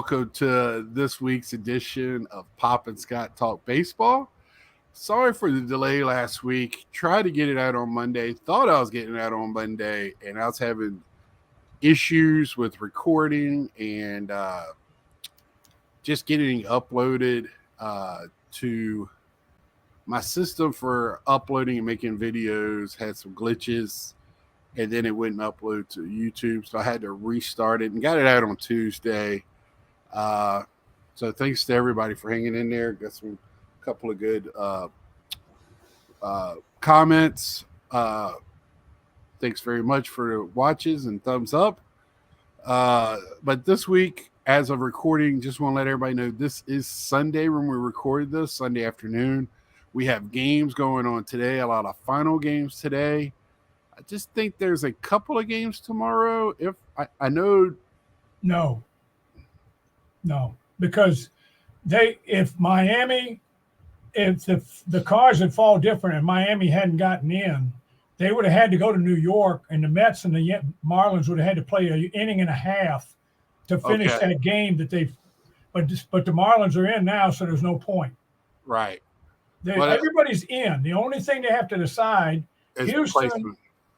welcome to this week's edition of Pop and Scott Talk Baseball. Sorry for the delay last week. Tried to get it out on Monday. Thought I was getting it out on Monday, and I was having issues with recording and just getting uploaded to my system for uploading and making videos. Had some glitches, and then it wouldn't upload to YouTube, so I had to restart it and got it out on Tuesday. So thanks to everybody for hanging in there. Got some couple of good comments. Thanks very much for the watches and thumbs up. But this week, as of recording, just want to let everybody know this is Sunday when we recorded this, Sunday afternoon. We have games going on today, a lot of final games today. I just think there's a couple of games tomorrow. If I know. No, because if the cards had fall different and Miami hadn't gotten in, they would have had to go to New York, and the Mets and the Marlins would have had to play an inning and a half to finish that game that they. But the Marlins are in now, so there's no point. Right. Everybody's in. The only thing they have to decide is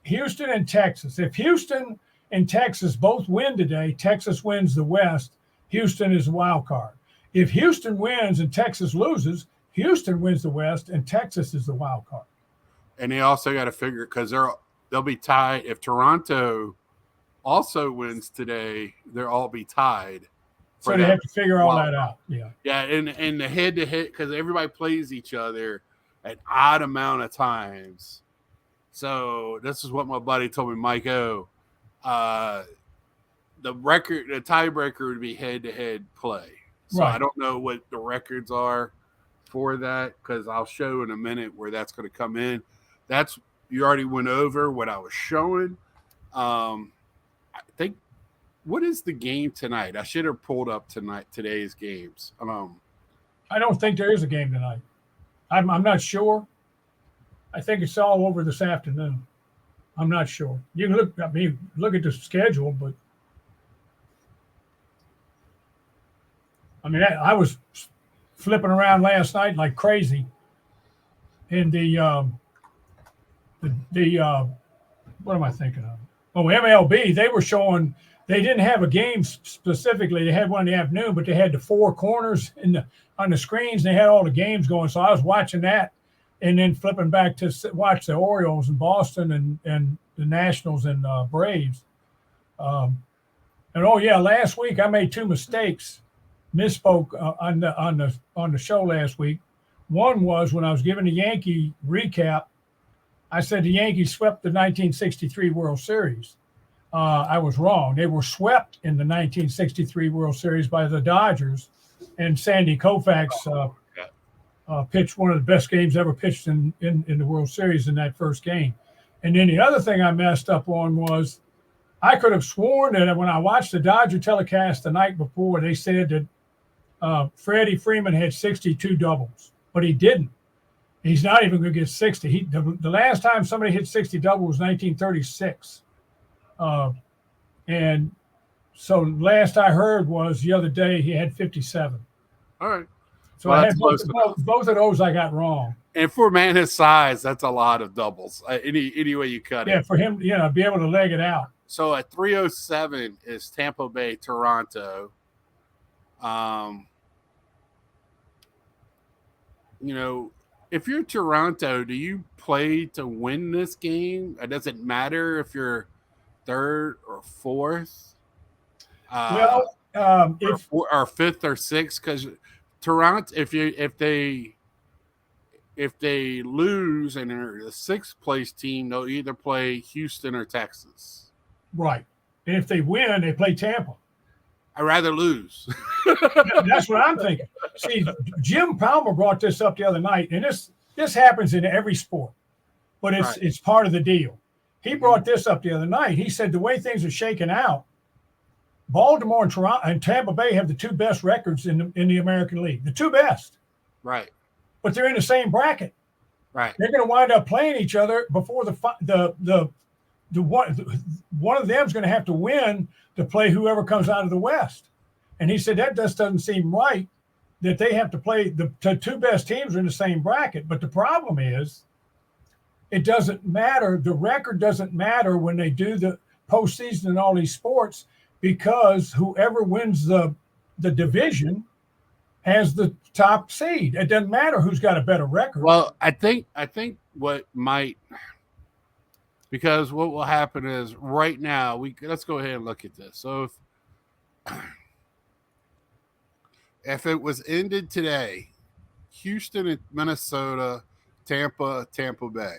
Houston and Texas. If Houston and Texas both win today, Texas wins the West. Houston is the wild card. If Houston wins and Texas loses, Houston wins the West and Texas is the wild card. And they also got to figure, because they'll be tied. If Toronto also wins today, they'll all be tied. So they have to figure all that out. Yeah. Yeah, and the head-to-head, because everybody plays each other an odd amount of times. So this is what my buddy told me, Mike O. The tiebreaker would be head-to-head play. So right. I don't know what the records are for that, because I'll show in a minute where that's going to come in. You already went over what I was showing. I think, what is the game tonight? I should have pulled up today's games. I don't think there is a game tonight. I'm not sure. I think it's all over this afternoon. I'm not sure. You can look at the schedule, but I was flipping around last night like crazy. And what am I thinking of? Oh, MLB, they were showing, they didn't have a game specifically. They had one in the afternoon, but they had the four corners on the screens. They had all the games going. So I was watching that and then flipping back to watch the Orioles in Boston and the Nationals and Braves. Last week I made two mistakes, misspoke on the show last week. One was when I was giving the Yankee recap, I said the Yankees swept the 1963 World Series. I was wrong. They were swept in the 1963 World Series by the Dodgers, and Sandy Koufax pitched one of the best games ever pitched in the World Series in that first game. And then the other thing I messed up on was I could have sworn that when I watched the Dodger telecast the night before, they said that Freddie Freeman had 62 doubles, but he didn't. He's not even going to get 60. The last time somebody hit 60 doubles was 1936. And so last I heard was the other day he had 57. All right. So I had both of those I got wrong. And for a man his size, that's a lot of doubles. Any way you cut it. Yeah, for him, be able to leg it out. So at 307 is Tampa Bay, Toronto. If you're Toronto, do you play to win this game? Does it matter if you're third or fourth? Or fifth or sixth? Because Toronto, if they lose and they're the sixth place team, they'll either play Houston or Texas. Right. And if they win, they play Tampa. I'd rather lose. That's what I'm thinking. See, Jim Palmer brought this up the other night, and this happens in every sport, but it's part of the deal. He brought this up the other night. He said the way things are shaking out, Baltimore and Toronto and Tampa Bay have the two best records in the American League, the two best. Right. But they're in the same bracket. Right. They're going to wind up playing each other before the one of them's going to have to win to play whoever comes out of the West. And he said that just doesn't seem right that they have to play the two best teams are in the same bracket. But the problem is it doesn't matter. The record doesn't matter when they do the postseason in all these sports because whoever wins the division has the top seed. It doesn't matter who's got a better record. Well, I think what might, because what will happen is right now let's go ahead and look at this. So if it was ended today, Houston and Minnesota, Toronto, Tampa Bay.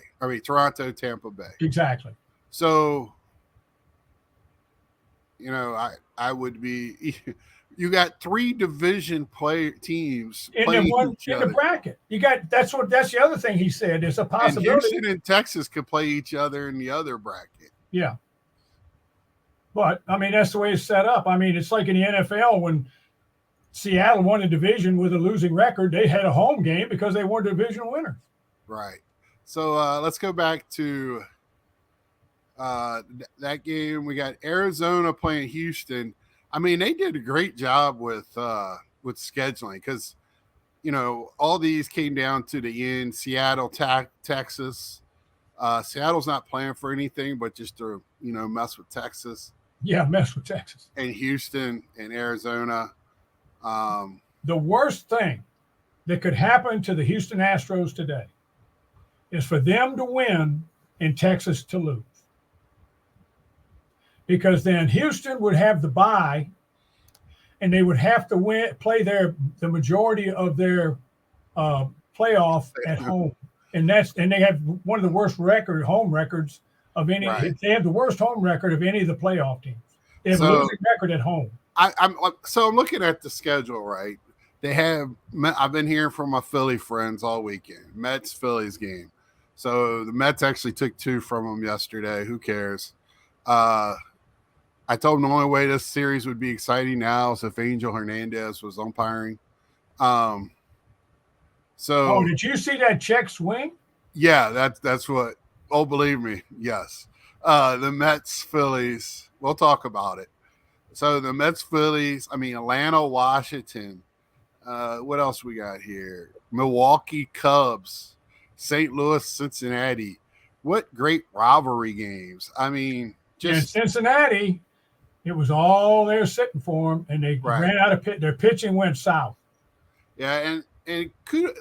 Exactly. So, I would be. You got 3 division teams playing each other in the bracket. You got that's the other thing he said. There's a possibility. And Houston and Texas could play each other in the other bracket. Yeah. But I mean, that's the way it's set up. I mean, it's like in the NFL when Seattle won a division with a losing record, they had a home game because they were division winners. Right. So let's go back to that game. We got Arizona playing Houston. I mean, they did a great job with scheduling because, all these came down to the end. Seattle, Texas. Seattle's not playing for anything but just to, mess with Texas. Yeah, mess with Texas. And Houston and Arizona. The worst thing that could happen to the Houston Astros today is for them to win and Texas to lose. Because then Houston would have the bye and they would have to play the majority of their playoff at home. And they have one of the worst home records of any. Right. They have the worst home record of any of the playoff teams. They have a losing record at home. I'm looking at the schedule, right? I've been hearing from my Philly friends all weekend. Mets-Phillies game. So the Mets actually took 2 from them yesterday. Who cares? I told them the only way this series would be exciting now is if Angel Hernandez was umpiring. Did you see that check swing? Yeah, that's what. Oh, believe me, yes. The Mets-Phillies. We'll talk about it. So the Mets-Phillies. I mean, Atlanta, Washington. What else we got here? Milwaukee Cubs, St. Louis, Cincinnati. What great rivalry games! I mean, just Cincinnati. It was all there sitting for them, and they ran out of pit. Their pitching went south. Yeah, and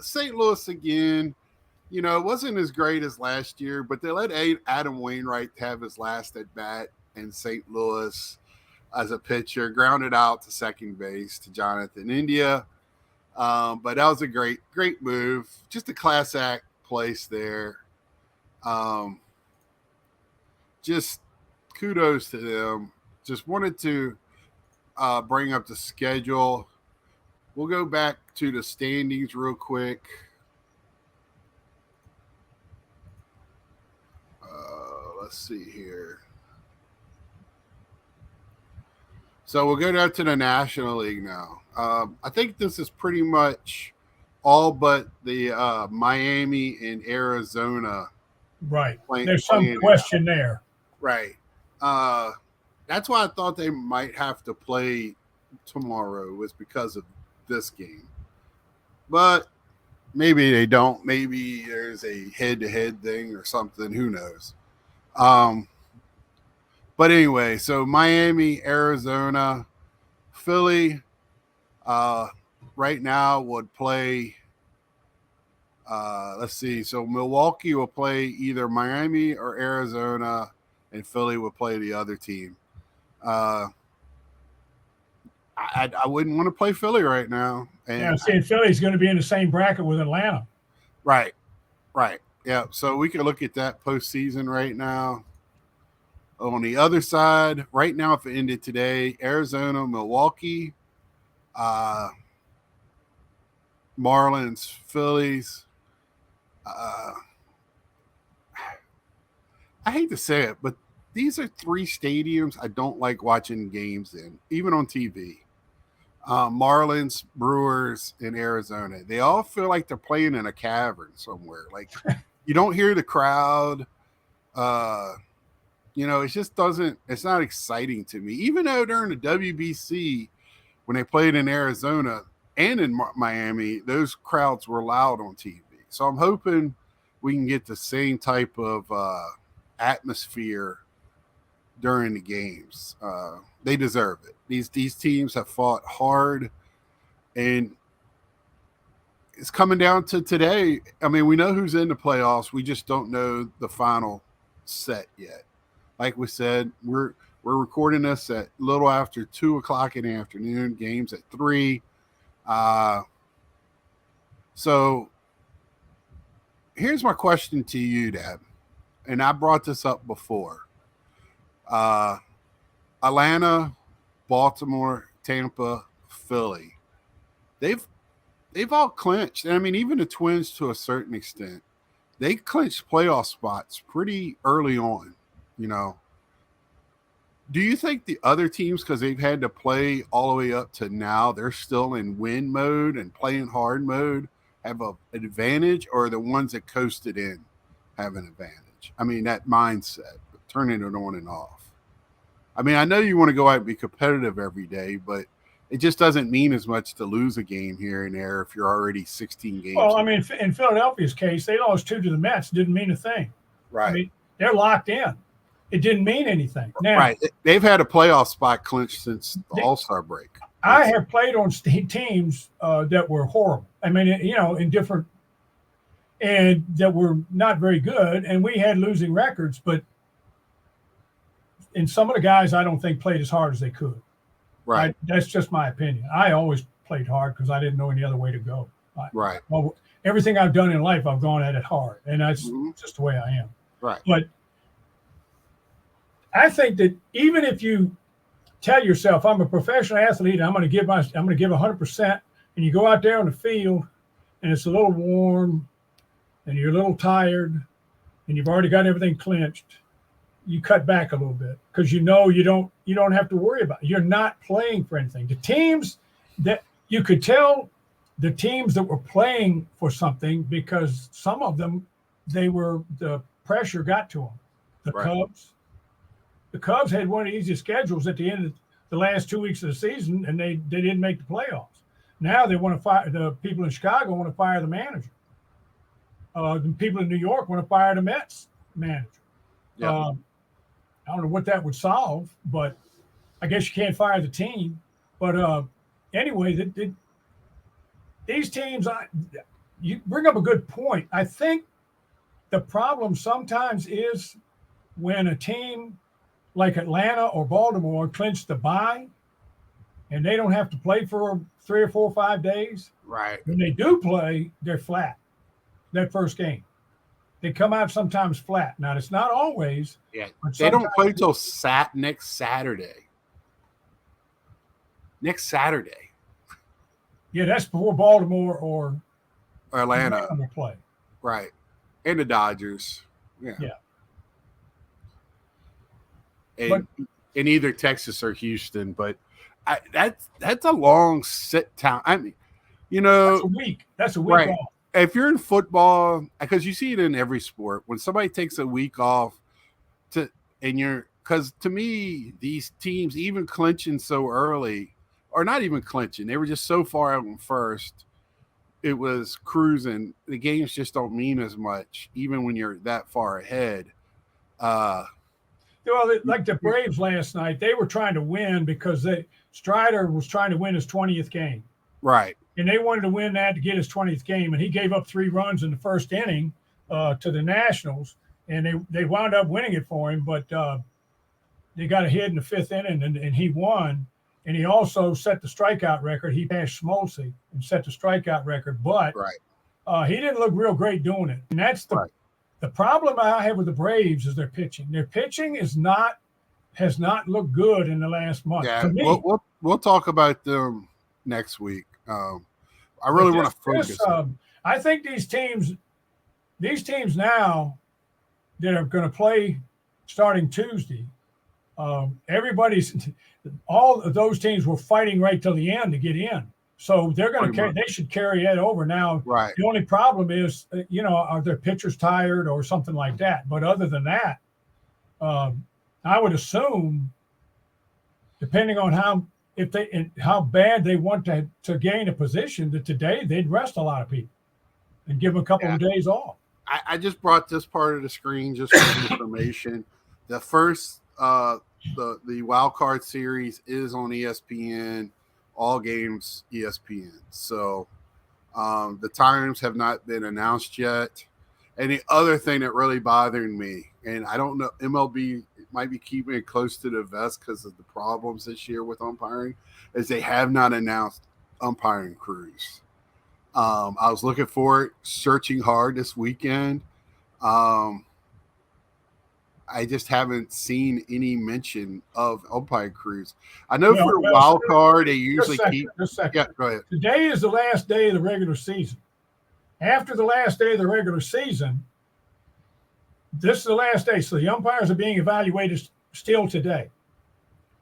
St. Louis again. It wasn't as great as last year, but they let Adam Wainwright have his last at bat in St. Louis as a pitcher, grounded out to second base to Jonathan India. But that was a great move. Just a class act place there. Just kudos to them. Just wanted to bring up the schedule. We'll go back to the standings real quick. Let's see here. So we'll go down to the National League now. I think this is pretty much all but the Miami and Arizona. Right. There's some question there. Right. That's why I thought they might have to play tomorrow was because of this game. But maybe they don't. Maybe there's a head-to-head thing or something. Who knows? But anyway, so Miami, Arizona, Philly right now would play let's see. So Milwaukee will play either Miami or Arizona, and Philly will play the other team. I wouldn't want to play Philly right now. And Philly's going to be in the same bracket with Atlanta. Right. Yeah, so we can look at that postseason right now. On the other side, right now, if it ended today, Arizona, Milwaukee, Marlins, Phillies. I hate to say it, but these are 3 stadiums I don't like watching games in, even on TV. Marlins, Brewers, and Arizona. They all feel like they're playing in a cavern somewhere. Like you don't hear the crowd. It just doesn't – it's not exciting to me. Even though during the WBC, when they played in Arizona and in Miami, those crowds were loud on TV. So I'm hoping we can get the same type of atmosphere during the games. They deserve it. These teams have fought hard, and it's coming down to today. I mean, we know who's in the playoffs. We just don't know the final set yet. Like we said, we're recording this at a little after 2:00 in the afternoon. Games at 3. So here's my question to you, Dad. And I brought this up before. Atlanta, Baltimore, Tampa, Philly. They've all clinched. And I mean, even the Twins to a certain extent. They clinched playoff spots pretty early on, you know. Do you think the other teams, because they've had to play all the way up to now, they're still in win mode and playing hard mode, have an advantage, or the ones that coasted in have an advantage? I mean, that mindset, turning it on and off. I mean, I know you want to go out and be competitive every day, but it just doesn't mean as much to lose a game here and there if you're already 16 games. Well, I mean, in Philadelphia's case, they lost 2 to the Mets. Didn't mean a thing. Right. I mean, they're locked in. It didn't mean anything. Now, right. They've had a playoff spot clinched since the All-Star break. I have played on teams that were horrible. I mean, you know, in different – and that were not very good, and we had losing records. But in some of the guys, I don't think played as hard as they could. Right. That's just my opinion. I always played hard because I didn't know any other way to go. Right. Well, everything I've done in life, I've gone at it hard, and that's just the way I am. Right. But I think that even if you tell yourself, I'm a professional athlete, I'm going to give 100%, and you go out there on the field, and it's a little warm, and you're a little tired, and you've already got everything clinched, you cut back a little bit because you know you don't have to worry about it. You're not playing for anything. The teams that you could tell, the teams that were playing for something, because some of them, the pressure got to them. The Cubs had one of the easiest schedules at the end of the last 2 weeks of the season, and they didn't make the playoffs. Now they want to fire the people in Chicago want to fire the manager. The people in New York want to fire the Mets manager. Yep. I don't know what that would solve, but I guess you can't fire the team. But anyway, these teams, you bring up a good point. I think the problem sometimes is when a team like Atlanta or Baltimore clinch the bye and they don't have to play for 3 or 4 or 5 days. Right. When they do play, they're flat that first game. They come out sometimes flat. Now, it's not always. Yeah, they don't play until next Saturday. Next Saturday. Yeah, that's before Baltimore or Atlanta play. Right. And the Dodgers. Yeah. And either Texas or Houston, but that's a long sit time. I mean, you know, that's a week. That's a week right. off. If you're in football, because you see it in every sport, when somebody takes a week off, because to me, these teams, even clinching so early, or not even clinching, they were just so far out in first, it was cruising. The games just don't mean as much, even when you're that far ahead. Well, like the Braves last night, they were trying to win because Strider was trying to win his 20th game. Right. And they wanted to win that to get his 20th game. And he gave up 3 runs in the first inning to the Nationals. And they wound up winning it for him. But they got a hit in the 5th inning, and he won. And he also set the strikeout record. He passed Smoltz and set the strikeout record. But he didn't look real great doing it. And that's the problem I have with the Braves is their pitching. Their pitching has not looked good in the last month. Yeah, we'll talk about them next week. I really want to focus. I think these teams now that are going to play starting Tuesday, all of those teams were fighting right till the end to get in. So they're going to they should carry that over. Now, the only problem is, are their pitchers tired or something like that? But other than that, I would assume, depending on if they and how bad they want to gain a position that today they'd rest a lot of people and give them a couple of days off. I just brought this part of the screen just for information. The first the wild card series is on ESPN, all games ESPN. So the times have not been announced yet. And the other thing that really bothered me, and I don't know, MLB might be keeping it close to the vest because of the problems this year with umpiring, is they have not announced umpiring crews. I was looking for it, searching hard this weekend. I just haven't seen any mention of umpire crews. I know for wild card, they usually keep. Yeah, go ahead. Today is the last day of the regular season. After the last day of the regular season, this is the last day. So the umpires are being evaluated still today.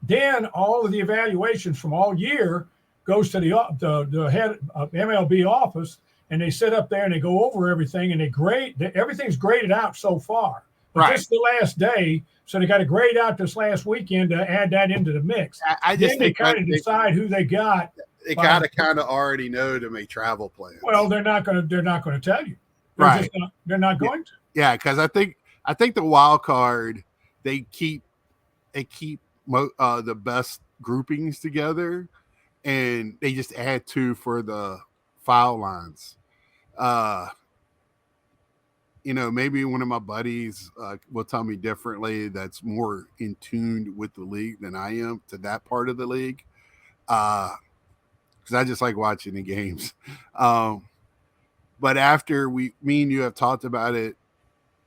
Then all of the evaluations from all year goes to the head of MLB office, and they sit up there and they go over everything and they grade. Everything's graded out so far. But this is the last day, so they got to grade out this last weekend to add that into the mix. I just then they kind of decide who they got. They got to kind of already know to make travel plans. Well, they're not going to tell you. They're not going to. Yeah, because I think the wild card they keep the best groupings together, and they just add 2 for the foul lines. Maybe one of my buddies will tell me differently. That's more in tune with the league than I am to that part of the league. Because I just like watching the games. But after me and you have talked about it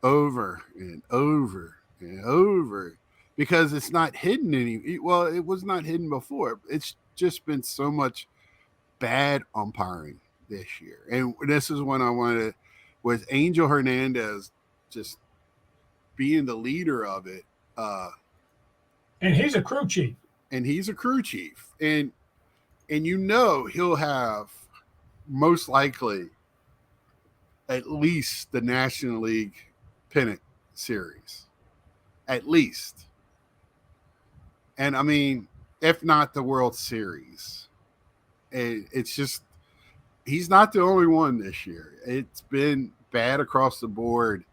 over and over and over, because it's not hidden it was not hidden before. It's just been so much bad umpiring this year. And this is when I wanted, with Angel Hernandez just being the leader of it. And he's a crew chief. And he'll have most likely at least the National League pennant series. At least. And I mean, if not the World Series. And it's just, he's not the only one this year. It's been bad across the board.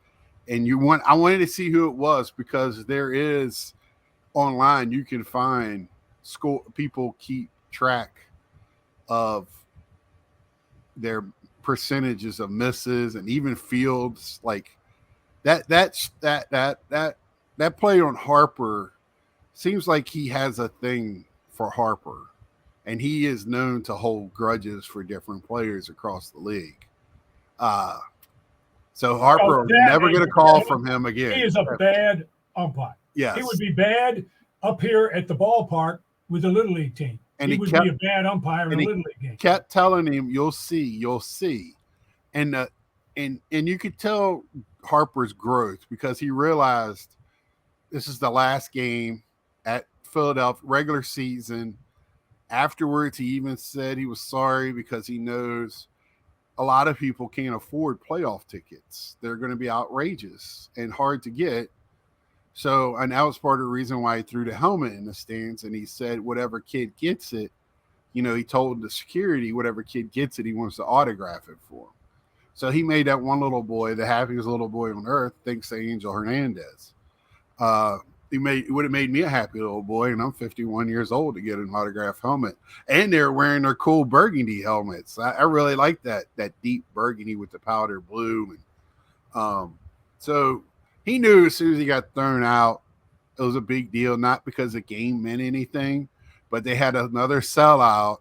And I wanted to see who it was, because there is online, you can find people keep track of their percentages of misses and even fields like that play on Harper. Seems like he has a thing for Harper, and he is known to hold grudges for different players across the league. So Harper never get a call from him again. He is a bad umpire. Yes. He would be bad up here at the ballpark with the Little League team. And he would be a bad umpire in a Little League game. Kept telling him, you'll see. And you could tell Harper's growth, because he realized this is the last game at Philadelphia, regular season. Afterwards, he even said he was sorry because he knows a lot of people can't afford playoff tickets. They're going to be outrageous and hard to get. So, and that was part of the reason why he threw the helmet in the stands. And he said, whatever kid gets it, he told the security, whatever kid gets it, he wants to autograph it for him. So he made that one little boy, the happiest little boy on earth, thanks to Angel Hernandez. It would have made me a happy little boy, and I'm 51 years old, to get an autographed helmet. And they're wearing their cool burgundy helmets. I really like that deep burgundy with the powder blue. And so he knew as soon as he got thrown out, it was a big deal, not because the game meant anything, but they had another sellout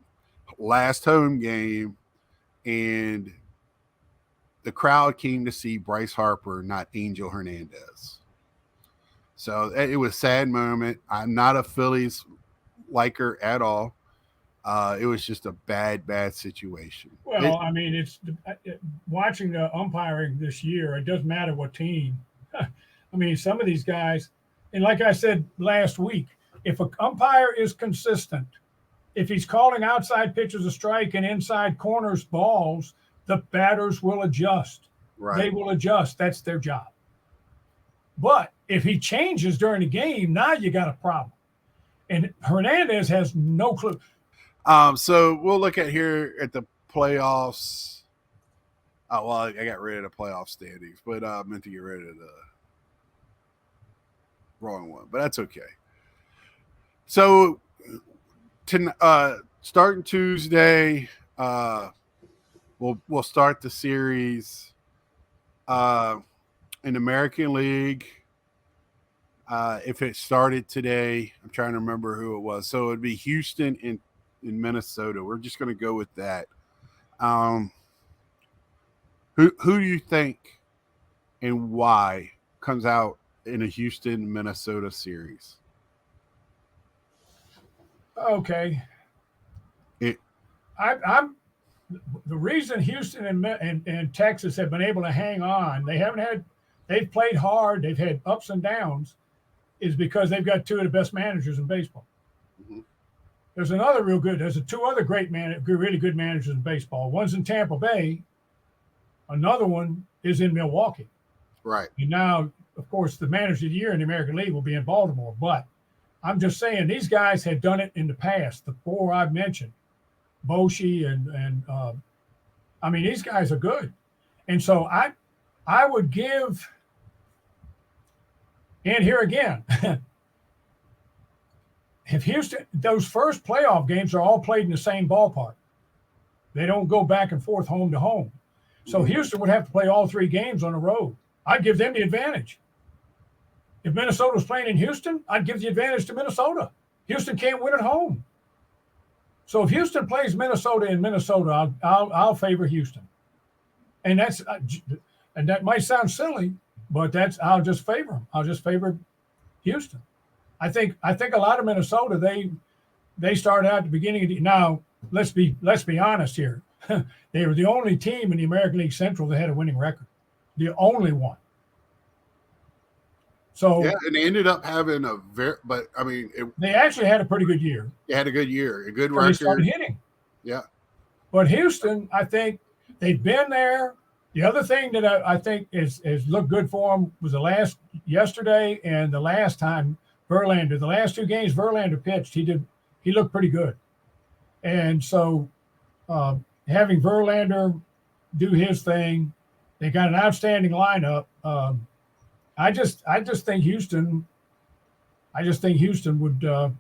last home game, and the crowd came to see Bryce Harper, not Angel Hernandez. So it was a sad moment. I'm not a Phillies liker at all. It was just a bad situation. Well, I mean, it's watching the umpiring this year. It doesn't matter what team. I mean, some of these guys, and like I said last week, if an umpire is consistent, if he's calling outside pitches a strike and inside corners balls, the batters will adjust. Right. They will adjust. That's their job. But if he changes during the game, now you got a problem. And Hernandez has no clue. So we'll look at here at the playoffs. Oh, well, I got rid of the playoff standings, but I meant to get rid of the wrong one, but that's okay. So, starting Tuesday, we'll start the series in American League. If it started today, I'm trying to remember who it was. So it'd be Houston in Minnesota. We're just going to go with that. Who do you think and why comes out in a Houston Minnesota series? Okay. I'm the reason Houston and Texas have been able to hang on. They've played hard. They've had ups and downs, is because they've got two of the best managers in baseball. Mm-hmm. There's two other really good managers in baseball. One's in Tampa Bay. Another one is in Milwaukee. Right. And now, of course, the manager of the year in the American League will be in Baltimore. But I'm just saying these guys had done it in the past. The four I've mentioned, Boshi and I mean, these guys are good. And so I would give, and here again, if Houston, those first playoff games are all played in the same ballpark. They don't go back and forth home to home. So Houston would have to play all three games on the road. I'd give them the advantage. If Minnesota was playing in Houston, I'd give the advantage to Minnesota. Houston can't win at home. So if Houston plays Minnesota in Minnesota, I'll favor Houston. And that might sound silly, but I'll just favor them. I'll just favor Houston. I think a lot of Minnesota, they started out at the beginning of now. Let's be honest here. They were the only team in the American League Central that had a winning record. The only one. So yeah, and they ended up having they actually had a pretty good year. They had a good year, a good record. They started hitting. Yeah. But Houston, I think they've been there. The other thing that I think is looked good for them was yesterday and the last time Verlander. The last two games Verlander pitched, he looked pretty good. And so having Verlander do his thing, they got an outstanding lineup. I just think Houston. Would.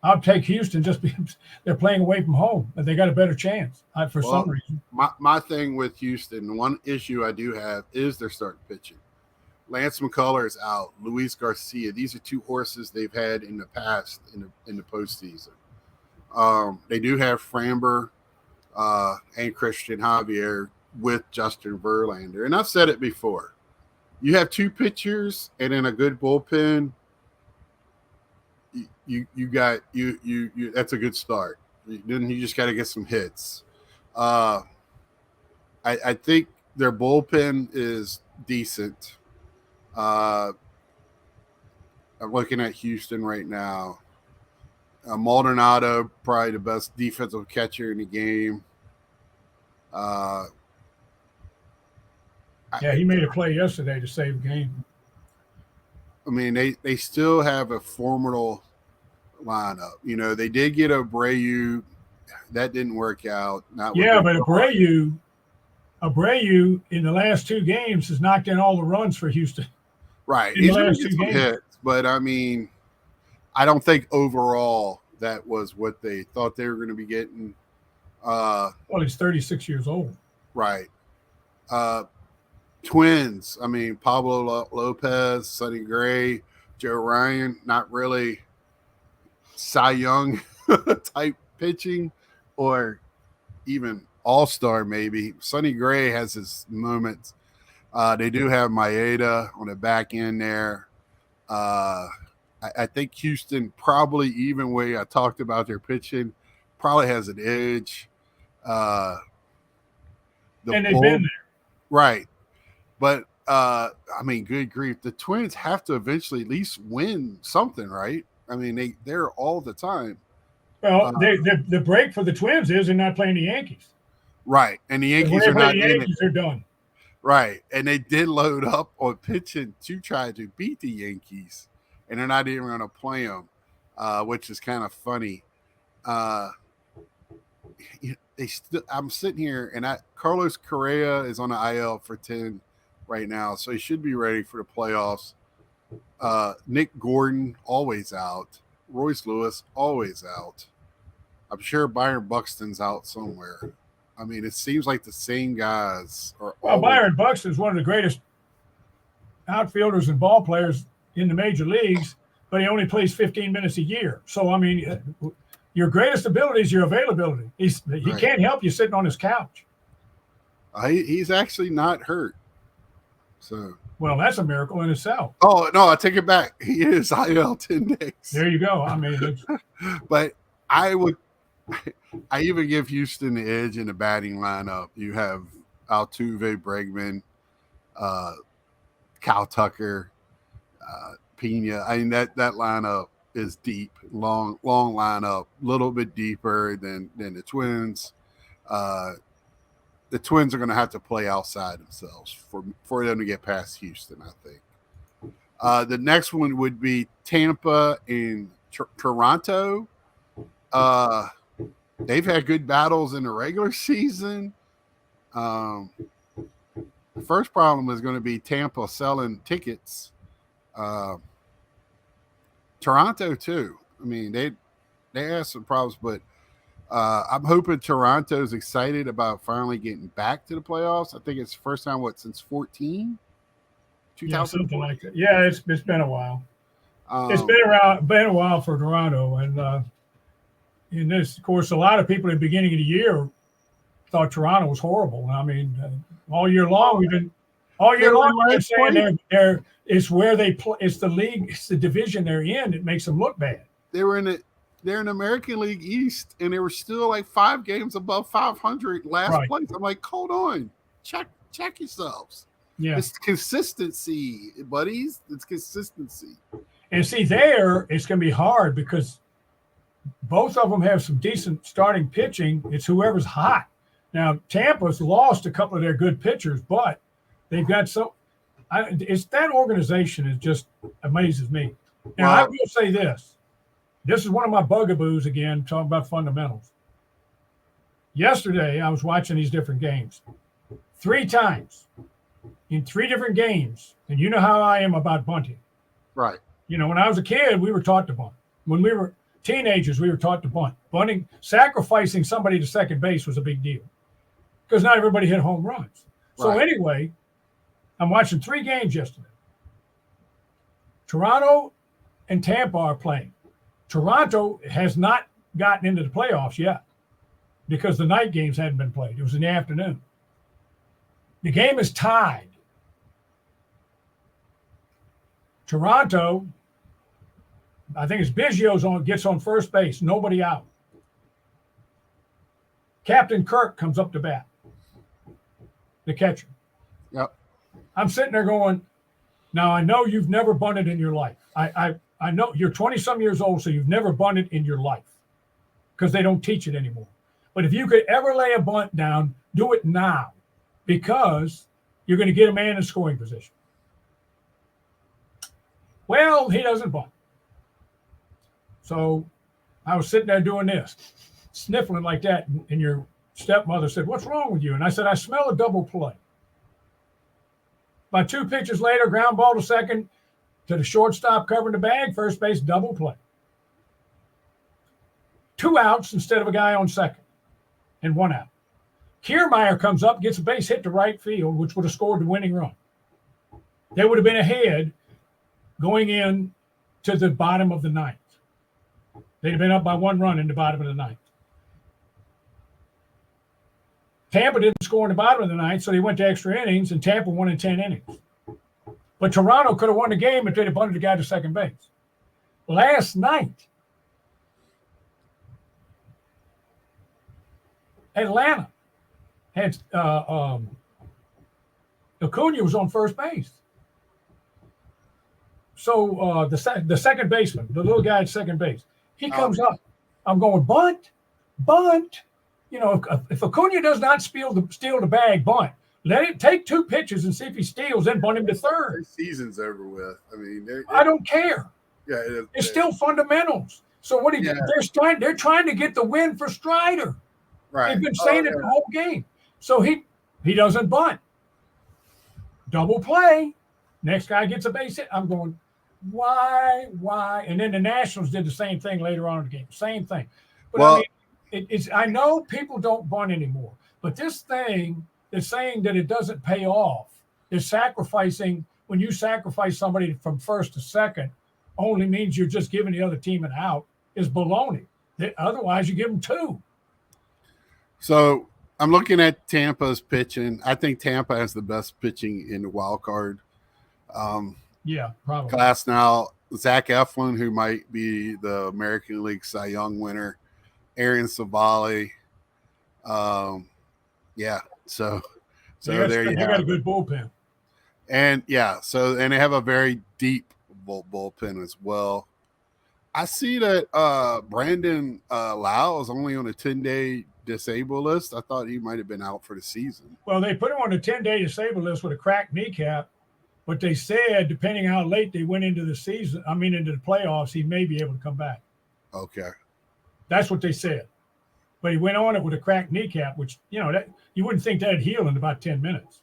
I'll take Houston just because they're playing away from home, but they got a better chance for some reason. My thing with Houston, one issue I do have is their starting pitching. Lance McCullers is out. Luis Garcia. These are two horses they've had in the past in the postseason. They do have Framber and Christian Javier with Justin Verlander, and I've said it before. You have two pitchers and then a good bullpen. You got that's a good start. Then you just got to get some hits. I think their bullpen is decent. I'm looking at Houston right now. Maldonado, probably the best defensive catcher in the game. Yeah, he made a play yesterday to save the game. I mean, they still have a formidable lineup. You know, they did get Abreu. That didn't work out. But Abreu in the last two games has knocked in all the runs for Houston. Right. He's going to get some hits, but I mean, I don't think overall that was what they thought they were going to be getting. Well, he's 36 years old. Right. Twins. I mean, Pablo Lopez, Sonny Gray, Joe Ryan, not really Cy Young type pitching or even all-star maybe. Sonny Gray has his moments. They do have Maeda on the back end there. I think Houston probably, even way I talked about their pitching, probably has an edge. And they've been there. Right. But, I mean, good grief. The Twins have to eventually at least win something, right? I mean, they're all the time. Well, the break for the Twins is they're not playing the Yankees. Right. And the Yankees are not in it. The Yankees are done. Right. And they did load up on pitching to try to beat the Yankees, and they're not even going to play them. which is kind of funny. I'm sitting here, and Carlos Correa is on the IL for 10 right now, so he should be ready for the playoffs. Nick Gordon, always out. Royce Lewis, always out. I'm sure Byron Buxton's out somewhere. I mean, it seems like the same guys are. Well, Byron Buxton is one of the greatest outfielders and ball players in the major leagues, but he only plays 15 minutes a year. So, I mean, your greatest ability is your availability. He can't help you sitting on his couch. He's actually not hurt. So. Well, that's a miracle in itself. Oh, no, I take it back. He is IL 10 days. There you go. I mean, but I even give Houston the edge in the batting lineup. You have Altuve, Bregman, Kyle Tucker, Pena. I mean, that lineup is deep, long lineup, a little bit deeper than the Twins. The Twins are going to have to play outside themselves for them to get past Houston, I think. The next one would be Tampa and Toronto. They've had good battles in the regular season. The first problem is going to be Tampa selling tickets. Toronto, too. I mean, they have some problems, but I'm hoping Toronto's excited about finally getting back to the playoffs. I think it's the first time, since 14? Yeah, something like that. Yeah, it's been a while. It's been a while for Toronto. And in this, of course, a lot of people at the beginning of the year thought Toronto was horrible. I mean, all year long, we've been saying it's where they play. It's the league. It's the division they're in that makes them look bad. They're in the American League East, and they were still like 5 games above 500 last place. I'm like, hold on, check yourselves. Yeah, it's consistency, buddies. It's consistency. And see, there it's going to be hard because both of them have some decent starting pitching. It's whoever's hot. Now, Tampa's lost a couple of their good pitchers, but they've got it's that organization is just amazes me. Now, I will say this. This is one of my bugaboos again, talking about fundamentals. Yesterday, I was watching these different games 3 times in 3 different games. And you know how I am about bunting. Right. You know, when I was a kid, we were taught to bunt. When we were teenagers, we were taught to bunt. Bunting, sacrificing somebody to second base was a big deal because not everybody hit home runs. So anyway, I'm watching 3 games yesterday. Toronto and Tampa are playing. Toronto has not gotten into the playoffs yet because the night games hadn't been played. It was in the afternoon. The game is tied. Toronto, I think it's Biggio's gets on first base, nobody out. Captain Kirk comes up to bat, the catcher. Yep. I'm sitting there going, now I know you've never bunted in your life. I know you're 20-some years old, so you've never bunted in your life because they don't teach it anymore. But if you could ever lay a bunt down, do it now because you're going to get a man in scoring position. Well, he doesn't bunt. So I was sitting there doing this, sniffling like that, and your stepmother said, "What's wrong with you?" And I said, "I smell a double play." About 2 pitches later, ground ball to second, to the shortstop covering the bag, first base, double play. 2 outs instead of a guy on second, and 1 out. Kiermaier comes up, gets a base hit to right field, which would have scored the winning run. They would have been ahead going in to the bottom of the 9th. They'd have been up by 1 run in the bottom of the 9th. Tampa didn't score in the bottom of the 9th, so they went to extra innings, and Tampa won in 10 innings. But Toronto could have won the game if they'd have bunted the guy to second base. Last night, Atlanta had Acuna was on first base. So the second baseman, the little guy at second base, he comes up. I'm going, bunt. You know, if Acuna does not steal the bag, bunt. Let it take 2 pitches and see if he steals, then bunt him to third. Their season's over with. I mean, I don't care. Yeah, It's still fundamentals. So what yeah, they're trying to get the win for Strider. right. They've been Oh, saying it the yeah. whole game. So he doesn't bunt. Double play. Next guy gets a base hit. I'm going, why? And then the Nationals did the same thing later on in the game. Same thing. But I mean, Well, it's I know people don't bunt anymore, but this thing is saying that it doesn't pay off. Is sacrificing when you sacrifice somebody from first to second only means you're just giving the other team an out is baloney. Otherwise, you give them two. so I'm looking at Tampa's pitching. I think Tampa has the best pitching in the wild card Yeah, probably. class now. Zach Eflin, who might be the American League Cy Young winner, Aaron Savali. Yeah, so there you They got have a it. good bullpen. And yeah, and they have a very deep bullpen as well. I see that Brandon Lau is only on a 10-day disabled list. I thought he might have been out for the season. Well, they put him on a 10-day disabled list with a cracked kneecap, but they said depending how late they went into the season, into the playoffs, he may be able to come back. Okay. That's what they said. But he went on it with a cracked kneecap, which that you wouldn't think that'd heal in about 10 minutes.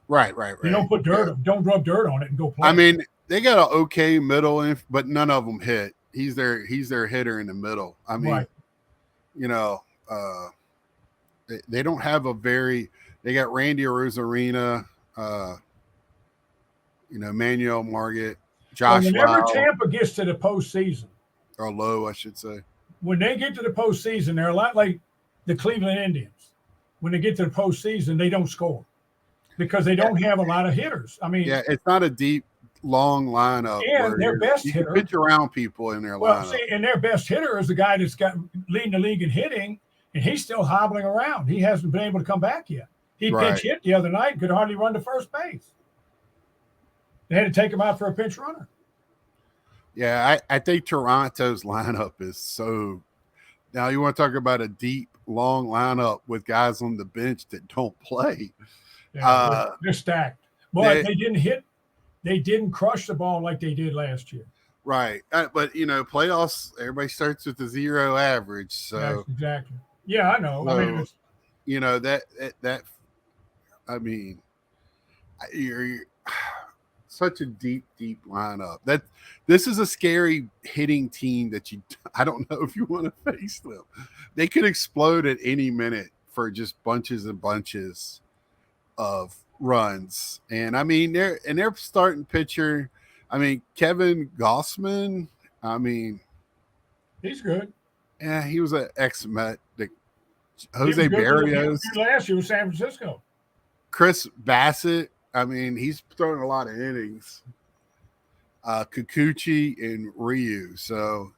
Right. You don't put don't rub dirt on it and go play. I mean, they got an okay middle, but none of them hit. He's their hitter in the middle. I mean, right. They don't have a very. They got Randy Rosarina, Manuel Marget, Josh whenever Lau, Tampa gets to the postseason, or Lowe, I should say. when they get to the postseason, they're a lot like the Cleveland Indians. When they get to the postseason, they don't score because they don't have a lot of hitters. I mean, yeah, it's not a deep, long lineup. And their best you hitter, can pitch around people in their lineup. And their best hitter is the guy that's got leading the league in hitting, and he's still hobbling around. He hasn't been able to come back yet. He pinch hit the other night and could hardly run to first base. They had to take him out for a pinch runner. Yeah, I think Toronto's lineup is so. Now you want to talk about a deep, long lineup with guys on the bench that don't play. Yeah, they're stacked, but they didn't hit. They didn't crush the ball like they did last year. Right, but playoffs. Everybody starts with a 0 average, so yes, exactly. Yeah, I know. So, that. I mean, you're such a deep lineup. This is a scary hitting team that I don't know if you want to face them. They could explode at any minute for just bunches and bunches of runs. And I mean, their starting pitcher, Kevin Gossman, he's good. Yeah, he was an ex-Met. Jose Barrios. Last year was San Francisco. Chris Bassett, he's throwing a lot of innings. Kikuchi and Ryu. So,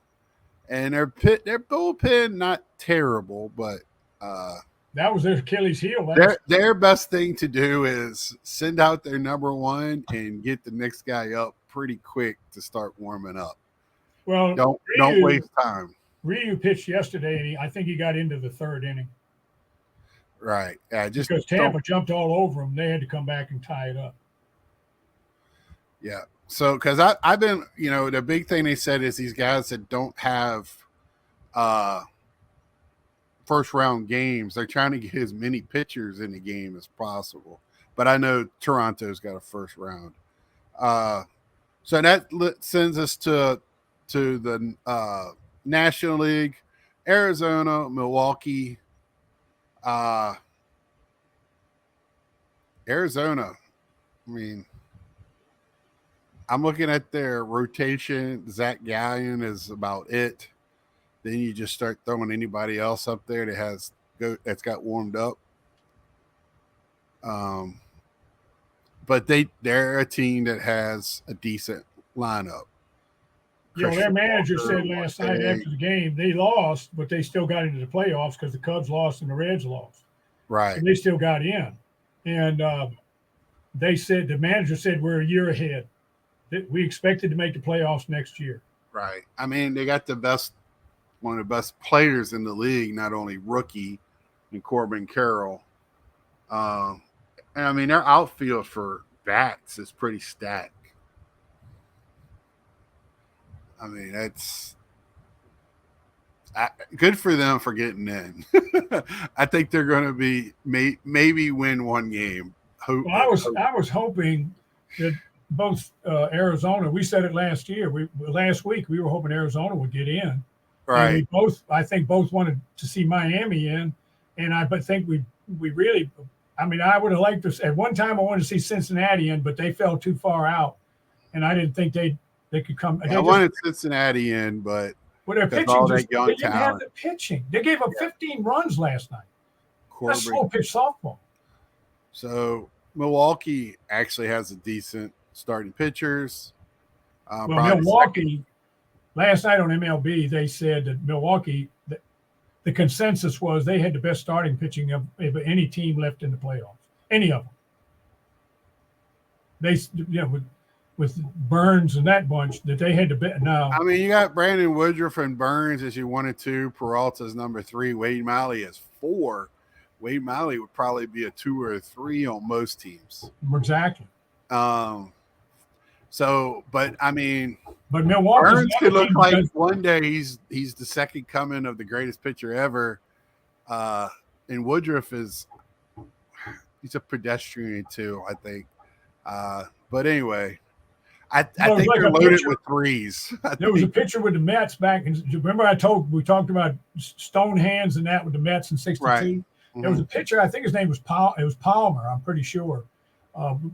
and their bullpen not terrible, but that was their Achilles heel. Their best thing to do is send out their number one and get the next guy up pretty quick to start warming up. Well, don't waste time. Ryu pitched yesterday, and I think he got into the third inning. Right. Yeah, because Tampa jumped all over him. They had to come back and tie it up. Yeah. So, because I've been, the big thing they said is these guys that don't have first round games, they're trying to get as many pitchers in the game as possible. But I know Toronto's got a first round. So that sends us to the National League, Arizona, Milwaukee. Arizona, I'm looking at their rotation. Zach Gallen is about it. Then you just start throwing anybody else up there that's got warmed up. But they're a team that has a decent lineup. Their manager said last night after the game they lost, but they still got into the playoffs because the Cubs lost and the Reds lost. Right. So they still got in. And the manager said we're a year ahead. We expected to make the playoffs next year. Right. They got one of the best players in the league, not only rookie and Corbin Carroll. And their outfield for bats is pretty stacked. I mean, that's good for them for getting in. I think they're going to be maybe win one game. Well, I was hoping that both Arizona. We said it last year. Last week we were hoping Arizona would get in, and right. I think both wanted to see Miami in, and but think we really. I mean, I would have liked to. At one time, I wanted to see Cincinnati in, but they fell too far out, and I didn't think they could come. I wanted Cincinnati in, but their pitching all they that young didn't have talent. the pitching. They gave up 15 runs last night. That's slow pitch softball. So Milwaukee actually has a decent starting pitchers. Well, Milwaukee, last night on MLB, they said that Milwaukee, the consensus was they had the best starting pitching of any team left in the playoffs, any of them. They, with Burns and that bunch, that they had the best. Now, I mean, you got Brandon Woodruff and Burns as your 1 and 2. Peralta's number 3. Wade Miley is 4. Wade Miley would probably be a 2 or a 3 on most teams. Exactly. So, but I mean, Milwaukee Burns could look like one day he's the second coming of the greatest pitcher ever. And Woodruff he's a pedestrian too, I think. But anyway, I think they're loaded with threes. There was a pitcher with the Mets back. Remember we talked about stone hands and that with the Mets in '62. Right. Mm-hmm. There was a pitcher. I think his name was Palmer. I'm pretty sure.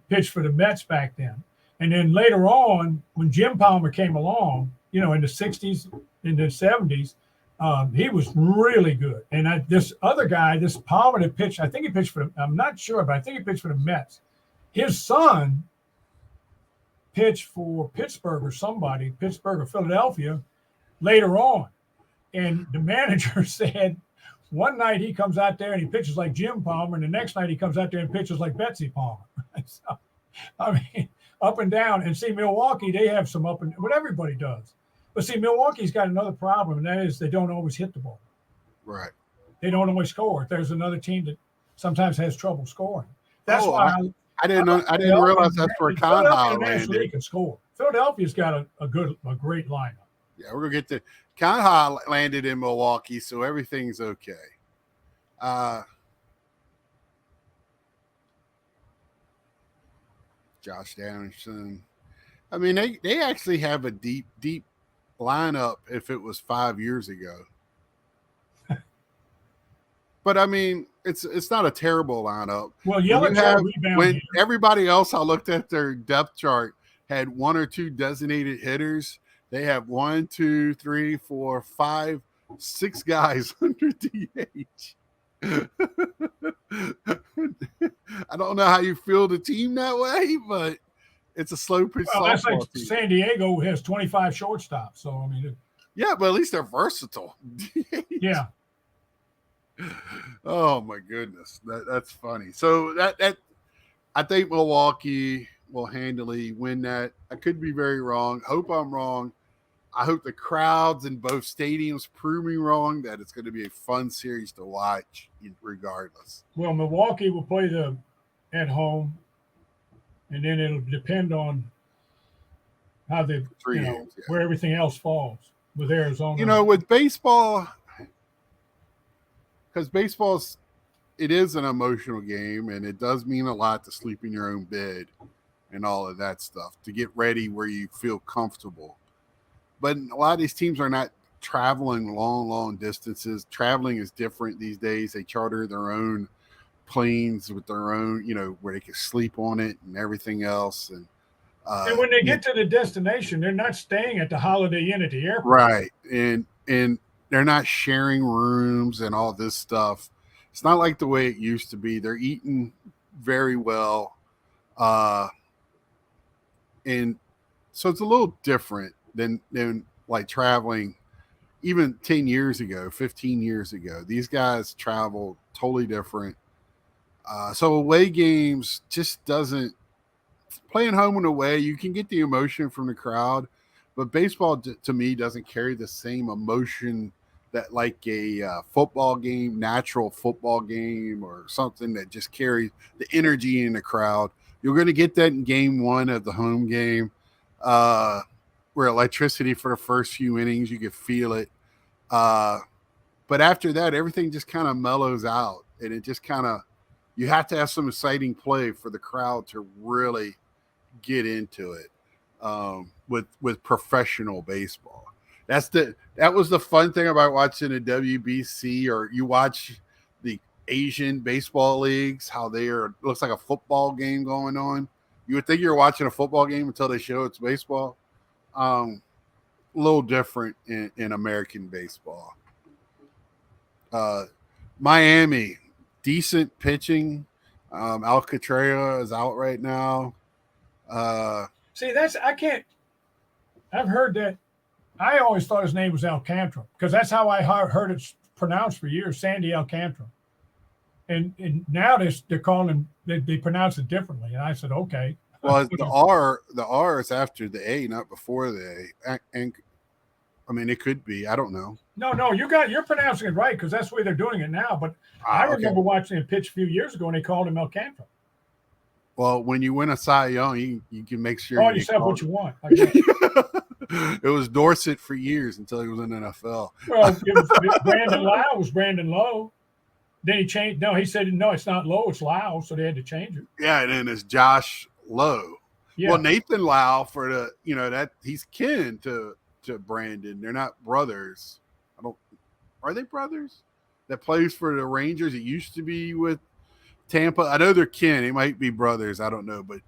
Pitched for the Mets back then. And then later on, when Jim Palmer came along, in the '60s, in the '70s, he was really good. And this other guy, this Palmer that pitched, I think he pitched for. I'm not sure, but I think he pitched for the Mets. His son pitched for Pittsburgh or Philadelphia later on. And the manager said one night he comes out there and he pitches like Jim Palmer, and the next night he comes out there and pitches like Betsy Palmer. So, I mean, up and down. And see, Milwaukee, they have some up and what everybody does. But see, Milwaukee's got another problem, and that is they don't always hit the ball. Right. They don't always score. There's another team that sometimes has trouble scoring. That's why I didn't realize that's where Conhall landed. Can score. Philadelphia's got a great lineup. Yeah, we're gonna get to Conhall landed in Milwaukee, so everything's okay. Josh Danielson. I mean, they actually have a deep lineup if it was 5 years ago. But I mean, it's not a terrible lineup. Well, when everybody else I looked at their depth chart had 1 or 2 designated hitters, they have 1, 2, 3, 4, 5, 6 guys under DH. I don't know how you feel the team that way, but it's a slow pitch. Well, that's like team. San Diego has 25 shortstops, so I mean, yeah, but at least they're versatile. Yeah. Oh my goodness, that's funny. So that I think Milwaukee will handily win that. I could be very wrong. Hope I'm wrong. I hope the crowds in both stadiums prove me wrong, that it's going to be a fun series to watch regardless. Well, Milwaukee will play at home, and then it'll depend on how where everything else falls with Arizona. With baseball, because it is an emotional game, and it does mean a lot to sleep in your own bed and all of that stuff to get ready where you feel comfortable. But a lot of these teams are not traveling long distances. Traveling is different these days. They charter their own planes with their own, where they can sleep on it and everything else. And when they get to the destination, they're not staying at the Holiday Inn at the airport. Right. And they're not sharing rooms and all this stuff. It's not like the way it used to be. They're eating very well. And so it's a little different than like traveling even 10 years ago, 15 years ago. These guys travel totally different. So away games just doesn't – playing home and away, you can get the emotion from the crowd, but baseball to me doesn't carry the same emotion that like a football game, natural football game, or something that just carries the energy in the crowd. You're going to get that in game 1 of the home game. were electricity for the first few innings. You could feel it. But after that, everything just kind of mellows out, and it just kind of, you have to have some exciting play for the crowd to really get into it with professional baseball. That was the fun thing about watching the WBC, or you watch the Asian baseball leagues, how it looks like a football game going on. You would think you're watching a football game until they show it's baseball. A little different in American baseball. Miami, decent pitching. Alcantara is out right now. See, I've heard that. I always thought his name was Alcantara because that's how I heard it pronounced for years, Sandy Alcantara. And now they're calling him, they pronounce it differently. And I said, okay. Well, the R is after the A, not before the A. And I mean, it could be. I don't know. No, you're pronouncing it right because that's the way they're doing it now. But I remember watching a pitch a few years ago and they called him Alcantara. Well, when you win a Cy Young, you can make sure. Call yourself what you want. It was Dorsett for years until he was in the NFL. Well, Brandon Lau was Brandon Lowe. Then he changed. No, he said, no, it's not Lowe, it's Lau. So they had to change it. Yeah, and then it's Josh Lowe. Yeah. Well, Nathan Lau that he's kin to Brandon. They're not brothers. Are they brothers? That plays for the Rangers. It used to be with Tampa. I know they're kin. They might be brothers. I don't know. But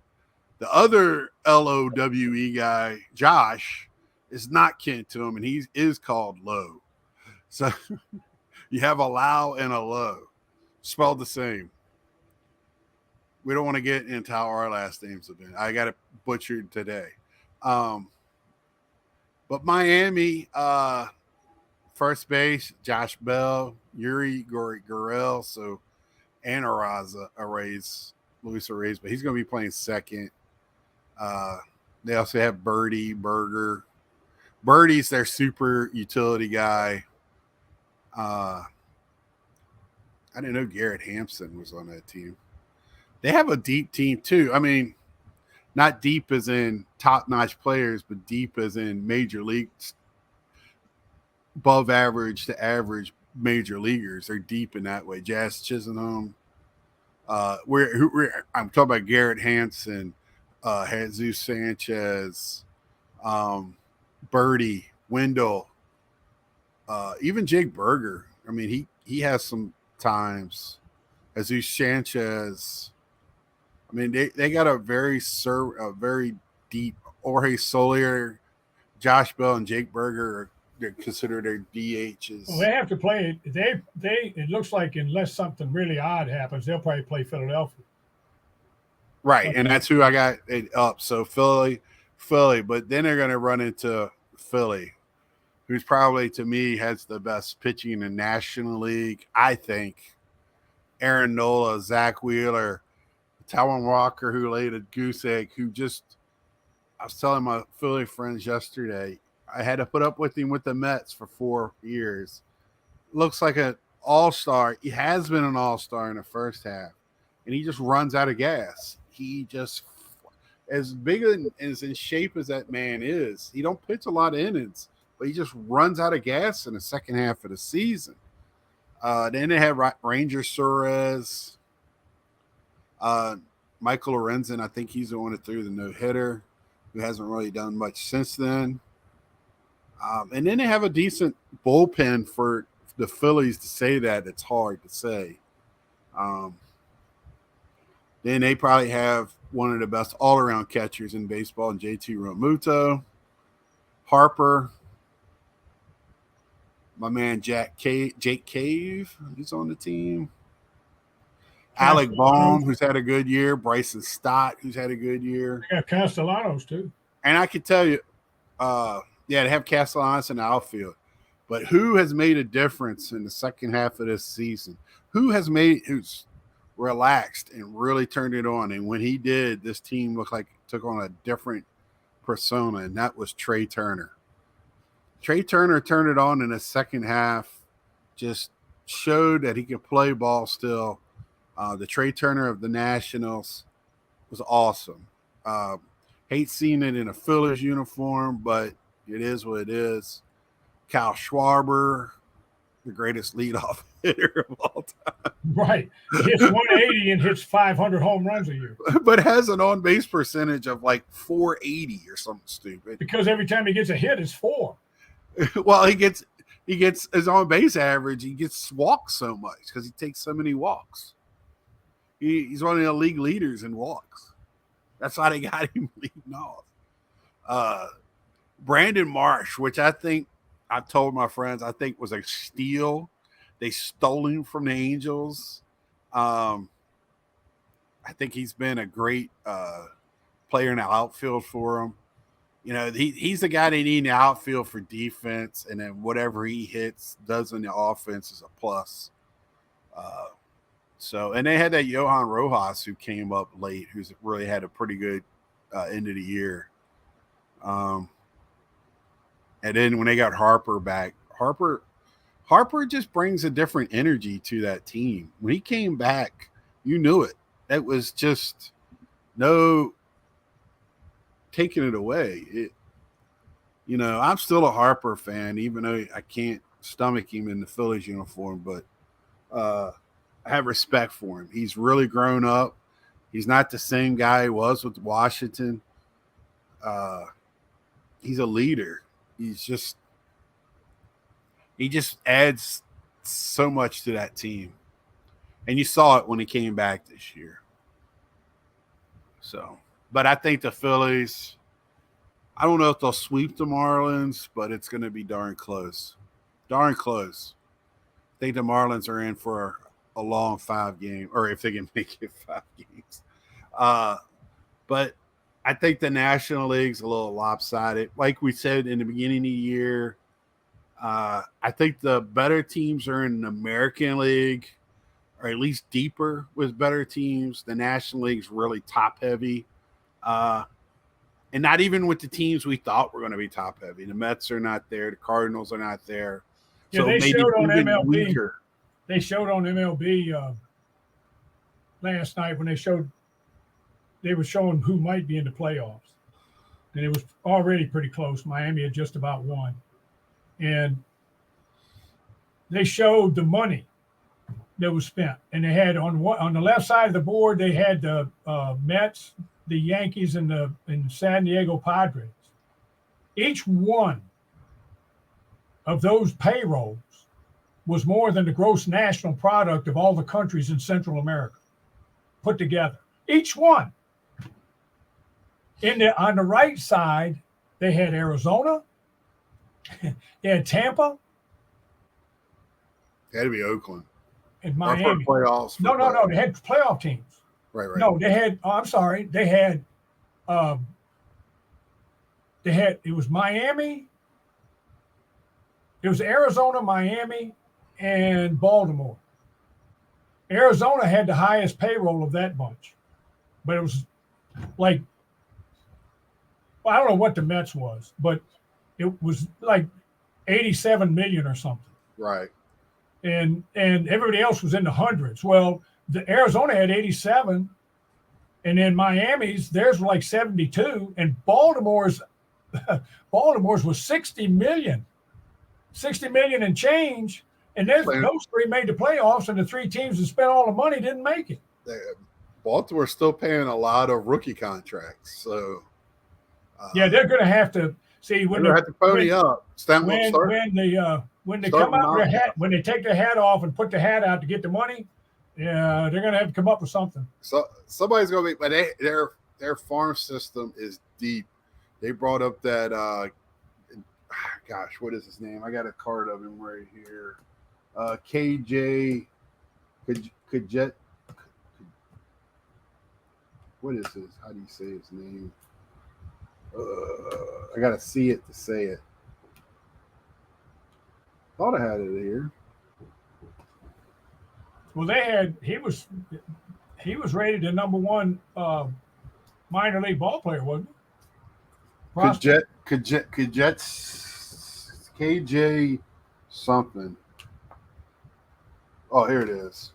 the other LOWE guy, Josh, is not kin to him, and he is called Lowe. So you have a Lau and a Lowe, spelled the same. We don't want to get into how our last names have been. I got it butchered today. But Miami, first base, Josh Bell, Yuri Gurriel, so and Luis Arraez, but he's going to be playing second. They also have Berger. Birdie's their super utility guy. I didn't know Garrett Hampson was on that team. They have a deep team too. I mean, not deep as in top-notch players, but deep as in major leagues, above average to average major leaguers. They're deep in that way. Jazz Chisenham. I'm talking about Garrett Hampson, Jesus Sanchez, Birdie, Wendell, even Jake Berger. I mean, he has some times. Jesus Sanchez. I mean, they got a very deep. Jorge Soler, Josh Bell, and Jake Berger are considered their DHs. Well, they have to play. It looks like unless something really odd happens, they'll probably play Philadelphia. Right, and that's who I got it up. So Philly, but then they're going to run into Philly, who's probably, to me, has the best pitching in the National League, I think. Aaron Nola, Zach Wheeler, Talon Walker, who laid a goose egg, I was telling my Philly friends yesterday, I had to put up with him with the Mets for 4 years. Looks like an all-star. He has been an all-star in the first half, and he just runs out of gas. He just, as big and as in shape as that man is, he don't pitch a lot of innings, but he just runs out of gas in the second half of the season. Then they have Ranger Suarez, Michael Lorenzen. I think he's the one that threw the no-hitter, who hasn't really done much since then. And then they have a decent bullpen for the Phillies to say that. It's hard to say. Then they probably have one of the best all-around catchers in baseball, in JT Realmuto. Harper. My man Jake Cave, he's on the team. Alec Bohm, who's had a good year. Bryson Stott, who's had a good year. They got Castellanos, too. And I can tell you, they have Castellanos in the outfield. But who has made a difference in the second half of this season? Who's relaxed and really turned it on? And when he did, this team looked like it took on a different persona, and that was Trey Turner. Trey Turner turned it on in the second half, just showed that he could play ball still. The Trey Turner of the Nationals was awesome. Hate seeing it in a Phillies uniform, but it is what it is. Kyle Schwarber, the greatest leadoff hitter of all time. Right. Hits 180 and hits 500 home runs a year. But has an on-base percentage of like 480 or something stupid. Because every time he gets a hit, it's 4. Well, he gets his on-base average. He gets walks so much because he takes so many walks. He's one of the league leaders in walks. That's why they got him leading off. Brandon Marsh, which I think I told my friends I think was a steal. They stole him from the Angels. I think he's been a great player in the outfield for them. You know, he's the guy they need in the outfield for defense, and then whatever he hits does in the offense is a plus. And they had that Johan Rojas who came up late, who's really had a pretty good end of the year. And then when they got Harper back, Harper just brings a different energy to that team. When he came back, you knew it. That was just no taking it away. I'm still a Harper fan, even though I can't stomach him in the Phillies uniform, but I have respect for him. He's really grown up. He's not the same guy he was with Washington. He's a leader. He just adds so much to that team. And you saw it when he came back this year. So, but I think the Phillies, I don't know if they'll sweep the Marlins, but it's going to be darn close. Darn close. I think the Marlins are in for a long 5 game, or if they can make it 5 games. But I think the National League's a little lopsided. Like we said in the beginning of the year, I think the better teams are in the American League, or at least deeper with better teams. The National League's really top heavy. And not even with the teams we thought were going to be top heavy. The Mets are not there. The Cardinals are not there. Yeah, so they maybe showed on even MLB. weaker. They showed on MLB last night when they were showing who might be in the playoffs. And it was already pretty close. Miami had just about won. And they showed the money that was spent. And they had on the left side of the board, they had the Mets, the Yankees, and the San Diego Padres. Each one of those payrolls was more than the gross national product of all the countries in Central America put together. Each one. On the right side, they had Arizona, they had Tampa. It had to be Oakland. And Miami. For playoffs. No. They had playoff teams. Right. No, they had. Oh, I'm sorry. They had. It was Miami. It was Arizona, Miami, and Baltimore. Arizona had the highest payroll of that bunch, but it was like, well, I don't know what the Mets was, but it was like 87 million or something. Right. And everybody else was in the hundreds. Well, the Arizona had 87, and then Miami's, theirs were like 72, and Baltimore's was 60 million and change. And those 3 made the playoffs, and the 3 teams that spent all the money didn't make it. Baltimore's still paying a lot of rookie contracts, so yeah, they're going to have to see when they have to pony up. When they come out with their hat, when they take their hat off and put the hat out to get the money, yeah, they're going to have to come up with something. So somebody's going to be, but their farm system is deep. They brought up that, gosh, what is his name? I got a card of him right here. KJ, Kajet. What is his? How do you say his name? I got to see it to say it. Thought I had it here. Well, he was rated the number 1 minor league ball player, wasn't he? KJ something. Oh, here it is.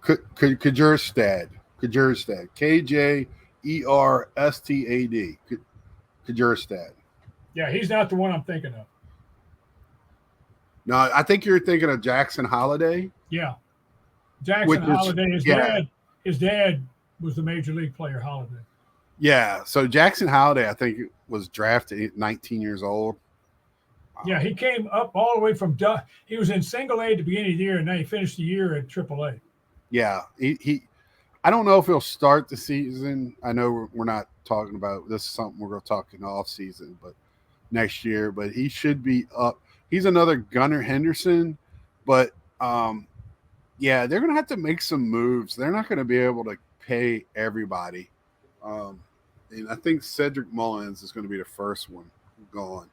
Kajurstad. Kjerstad. Kjerstad. Kjerstad. Yeah, he's not the one I'm thinking of. No, I think you're thinking of Jackson Holiday. Yeah, Jackson Holiday. His dad was the major league player, Holiday. Yeah, so Jackson Holiday, I think, was drafted at 19 years old. Yeah, he came up all the way from he was in single A at the beginning of the year, and then he finished the year at AAA. Yeah, he I don't know if he'll start the season. I know we're not talking about this is something we're going to talk in the off season, but next year. But he should be up. He's another Gunnar Henderson, but yeah, they're going to have to make some moves. They're not going to be able to pay everybody. And I think Cedric Mullins is going to be the first one gone.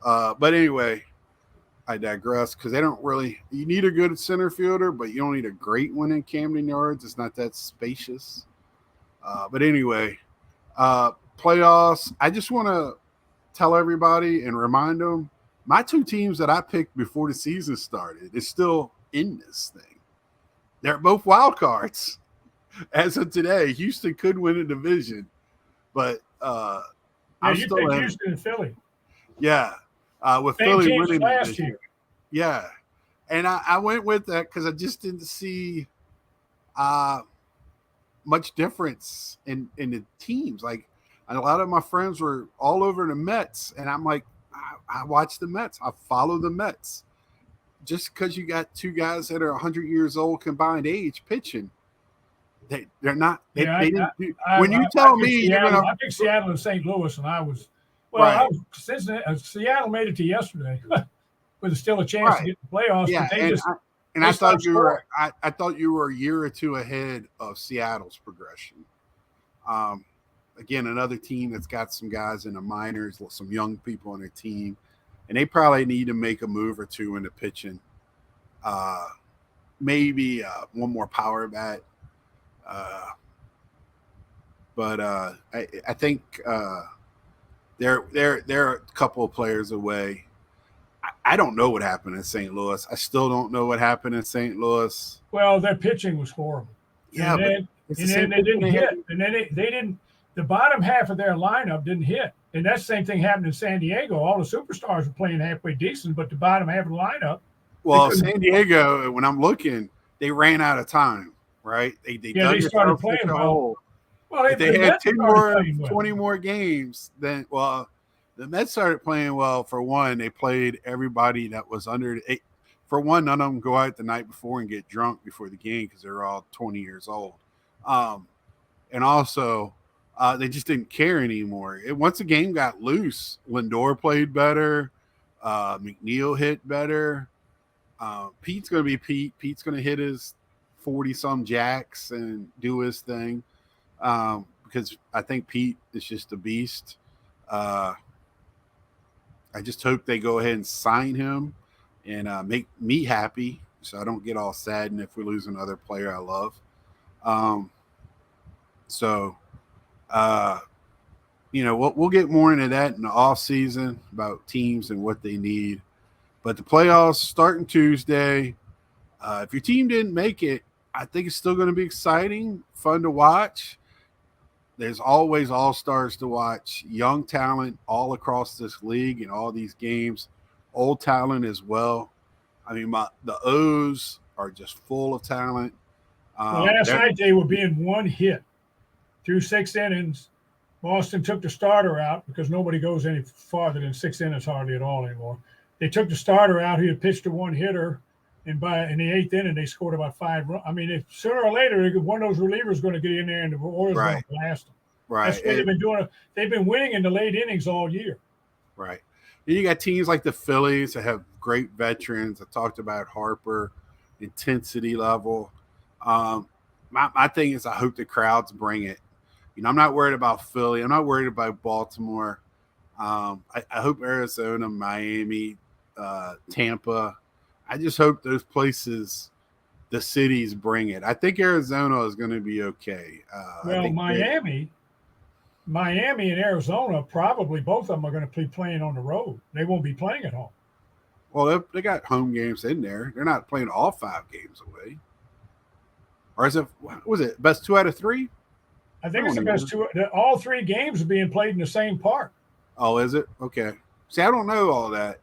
But anyway, I digress because they don't really. You need a good center fielder, but you don't need a great one in Camden Yards. It's not that spacious. But anyway, playoffs. I just want to tell everybody and remind them my two teams that I picked before the season started is still in this thing. They're both wild cards. As of today, Houston could win a division, but I'm still in Houston and Philly. Yeah, with Same Philly teams winning last year. Yeah, and I went with that because I just didn't see much difference in the teams. Like a lot of my friends were all over the Mets, and I'm like, I watch the Mets. I follow the Mets. Just because you got two guys that are 100 years old combined age pitching, they're not. When you tell me you're going to, I picked Seattle and St. Louis, and I was Seattle made it to yesterday, with still a chance to get the playoffs. Yeah, but I thought you were. I thought you were a year or two ahead of Seattle's progression. Again, another team that's got some guys in the minors, some young people on their team, and they probably need to make a move or two into pitching. Maybe one more power bat. But I think they're a couple of players away. I don't know what happened in St. Louis. I still don't know what happened in St. Louis. Well, their pitching was horrible. Yeah, and then they didn't hit. And then they didn't. The bottom half of their lineup didn't hit. And that same thing happened in San Diego. All the superstars were playing halfway decent, but the bottom half of the lineup. Well, San Diego, when I'm looking, they ran out of time, right? They started playing well. Well, if they had 20 more games, then the Mets started playing well. For one, they played everybody that was under 8. For one, none of them go out the night before and get drunk before the game because they're all 20 years old. And also, they just didn't care anymore. Once the game got loose, Lindor played better. McNeil hit better. Pete's going to be Pete. Pete's going to hit his 40-some jacks and do his thing because I think Pete is just a beast. I just hope they go ahead and sign him and make me happy so I don't get all saddened if we lose another player I love. We'll get more into that in the off season about teams and what they need. But the playoffs starting Tuesday. If your team didn't make it, I think it's still going to be exciting, fun to watch. There's always all-stars to watch, young talent all across this league and all these games, old talent as well. I mean, the O's are just full of talent. Last night they were being one hit through 6 innings. Boston took the starter out because nobody goes any farther than 6 innings hardly at all anymore. They took the starter out. He had pitched a one-hitter, and in the 8th inning, they scored about 5 runs. I mean, if sooner or later, one of those relievers is going to get in there, and the Orioles are going to blast them. Right. That's what they've been doing. They've been winning in the late innings all year. Right. And you got teams like the Phillies that have great veterans. I talked about Harper, intensity level. My thing is I hope the crowds bring it. I'm not worried about Philly. I'm not worried about Baltimore. I hope Arizona, Miami, Tampa. I just hope those places, the cities bring it. I think Arizona is going to be okay. Miami and Arizona, probably both of them are going to be playing on the road. They won't be playing at home. Well, they got home games in there. They're not playing all 5 games away. Or is it, what was it, best 2 out of 3? I think it's the best two. All 3 games are being played in the same park. Oh, is it? Okay. See, I don't know all that.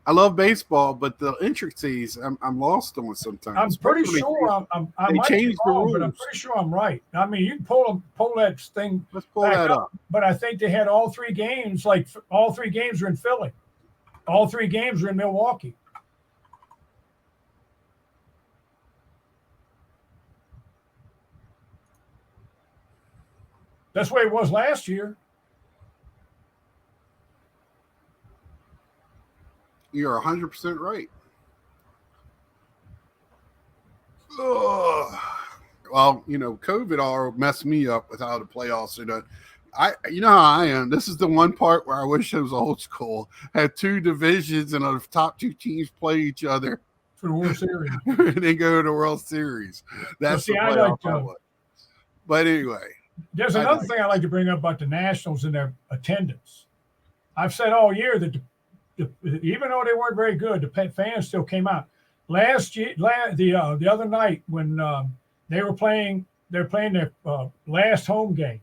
I love baseball, but the intricacies I'm lost on sometimes. I'm pretty sure I might be wrong, but I'm pretty sure I'm right. I mean, you can pull that thing. Let's pull that up. But I think they had all 3 games. Like all 3 games are in Philly. All 3 games are in Milwaukee. That's the way it was last year. You're 100% right. Ugh. Well, COVID all messed me up with how the playoffs are done. You know how I am. This is the one part where I wish it was old school. Had 2 divisions and the top 2 teams play each other for the World Series, and then go to the World Series. That's the playoff I want. But anyway, there's another thing I like to bring up about the Nationals and their attendance. I've said all year that even though they weren't very good, the fans still came out. Last year, the other night when they're playing their last home game,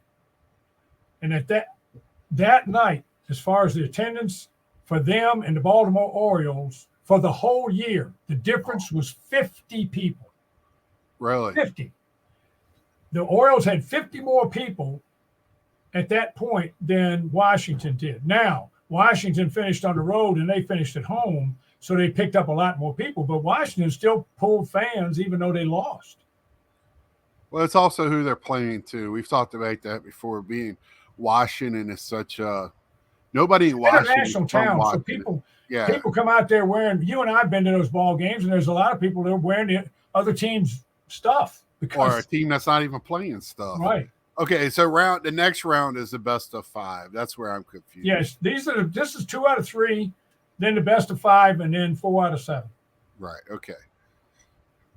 and at that night, as far as the attendance for them and the Baltimore Orioles for the whole year, the difference was 50 people. Really? 50. The Orioles had 50 more people at that point than Washington did. Now, Washington finished on the road and they finished at home, so they picked up a lot more people. But Washington still pulled fans even though they lost. Well, it's also who they're playing to. We've talked about that before. Being Washington is such a nobody in Washington. International town, so people come out there wearing. You and I've been to those ball games, and there's a lot of people that are wearing the other team's stuff or a team that's not even playing stuff. Right. Okay, so the next round is the best of 5. That's where I'm confused. Yes, this is 2 out of 3, then the best of 5, and then 4 out of 7. Right. Okay.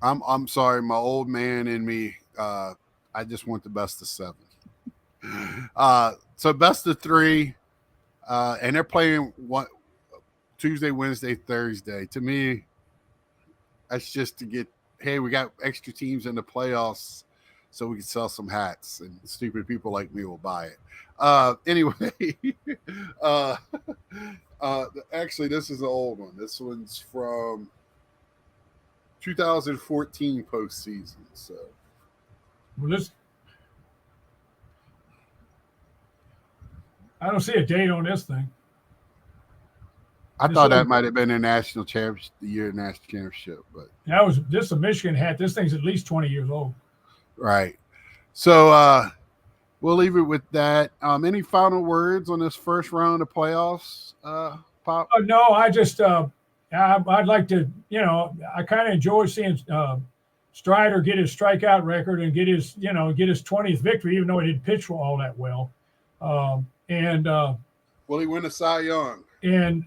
I'm sorry, my old man in me. I just want the best of 7. So best of 3, and they're playing Tuesday, Wednesday, Thursday. To me, that's just to get. Hey, we got extra teams in the playoffs, so we can sell some hats, and stupid people like me will buy it. Anyway, actually, this is an old one. This one's from 2014 postseason. So, well, I don't see a date on this thing. I thought that might have been a national championship, the year of national championship, but this is a Michigan hat. This thing's at least 20 years old. Right. So we'll leave it with that. Any final words on this first round of playoffs, Pop? No, I just I'd like to, I kind of enjoy seeing Strider get his strikeout record and get his 20th victory, even though he didn't pitch all that well. Will he win a Cy Young? And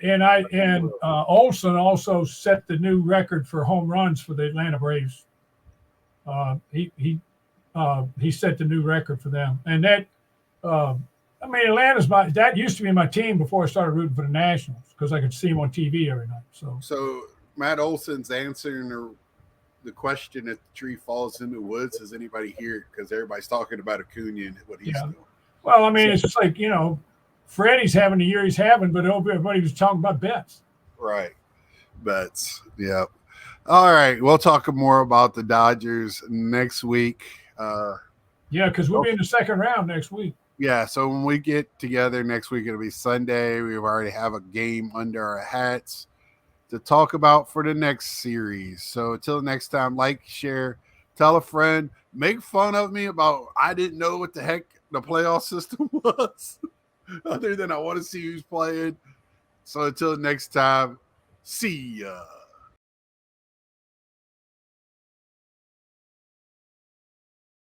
Olsen also set the new record for home runs for the Atlanta Braves. He set the new record for them, and that Atlanta's that used to be my team before I started rooting for the Nationals because I could see him on TV every night. So Matt Olson's answering the question: if the tree falls in the woods, does anybody hear it? Because everybody's talking about Acuna and what he's doing. Well, it's just like Freddie's having the year he's having, but everybody was talking about bets. Right. Bets. Yep. All right. We'll talk more about the Dodgers next week. Because we'll be in the second round next week. Yeah. So when we get together next week, it'll be Sunday. We already have a game under our hats to talk about for the next series. So until next time, like, share, tell a friend, make fun of me about I didn't know what the heck the playoff system was. Other than I want to see who's playing. So until next time, see ya.